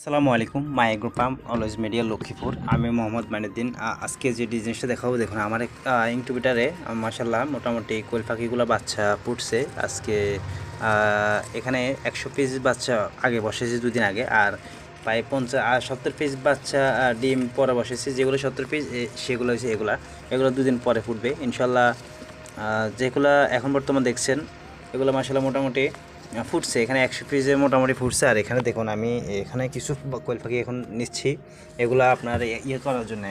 আসসালামু আলাইকুম my agro farm always media Lakshmipur. আমি মোহাম্মদ মাইনুদ্দিন। আজকে যে জিনিসটা দেখাবো, দেখুন আমার এক ইনকিউবেটারে মাশাআল্লাহ মোটামুটি কোয়েল পাখিগুলো বাচ্চা ফুটছে। আজকে এখানে 100 পিস বাচ্চা আগে বসেছে দুদিন আগে, আর প্রায় 70 পিস বাচ্চা ডিম পরে বসেছে। যেগুলো 70 পিস সেগুলো হচ্ছে এগুলো দুদিন পরে ফুটবে ইনশাল্লাহ। যেগুলো এখন বর্তমান দেখছেন এগুলো মাশাআল্লাহ মোটামুটি ফুটছে। এখানে 100 পিসে মোটামুটি ফুটছে। আর এখানে দেখুন আমি এখানে কিছু কোয়েল পাখি এখন নিচ্ছি, এগুলো আপনার ইয়ে করার জন্য,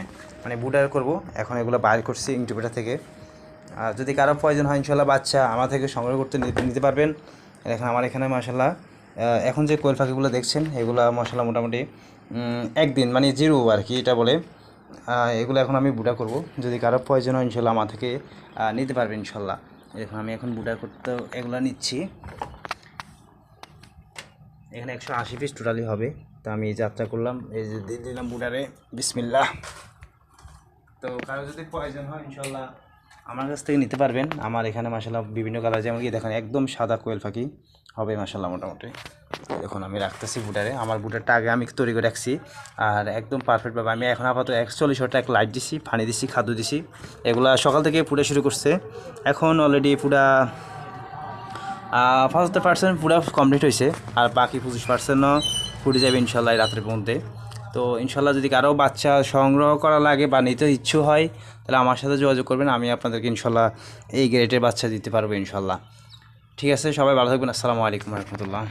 মানে বুডার করব। এখন এগুলো বাইর করছি ইনকিউবেটর থেকে। আর যদি কারো প্রয়োজন হয় ইনশাল্লাহ বাচ্চা আমার থেকে সংগ্রহ করতে নিতে পারবেন। এখন আমার এখানে মাশাআল্লাহ এখন যে কোয়েল পাখিগুলো দেখছেন এগুলো মাশাআল্লাহ মোটামুটি একদিন মানে জিরো আর কি এটা বলে। এগুলো এখন আমি বুডা করব। যদি কারো প্রয়োজন হয় ইনশাল্লাহ আমার থেকে নিতে পারবেন ইনশাল্লাহ। এখন আমি এখন বুডা করতে এগুলো নিচ্ছি। এখানে 180 পিস টোটালি হবে। তো আমি যাত্রা করলাম, এই যে দিয়ে দিলাম বুডারে, বিসমিল্লাহ। তো কারো যদি প্রয়োজন হয় ইনশাল্লাহ আমার কাছ থেকে নিতে পারবেন। আমার এখানে মাশাআল্লাহ বিভিন্ন কালার, যেমন কি দেখেন একদম সাদা কোয়েল পাখি হবে মাশাআল্লাহ মোটামুটি। এখন আমি রাখতেছি বুডারে। আমার বুডারটা আগে আমি তৈরি করে রাখছি আর একদম পারফেক্টভাবে আমি এখন আপাতত 41 ওয়াটের এক লাইট দিছি, পানি দিছি, খাদ্য দিছি। এগুলা সকাল থেকে ফুটা শুরু করছে। এখন অলরেডি পুরা 75% পুরো কমপ্লিট হয়েছে, আর বাকি 25%ও ফুটে যাবে ইনশাল্লাহ রাতের মধ্যে। তো ইনশাল্লাহ যদি কারো বাচ্চা সংগ্রহ করা লাগে বা নিতে ইচ্ছু হয় তাহলে আমার সাথে যোগাযোগ করবেন। আমি আপনাদেরকে ইনশাল্লাহ এই গ্রেডের বাচ্চা দিতে পারবো ইনশাল্লাহ। ঠিক আছে, সবাই ভালো থাকবেন। আসসালামু আলাইকুম রহমতুল্লাহ।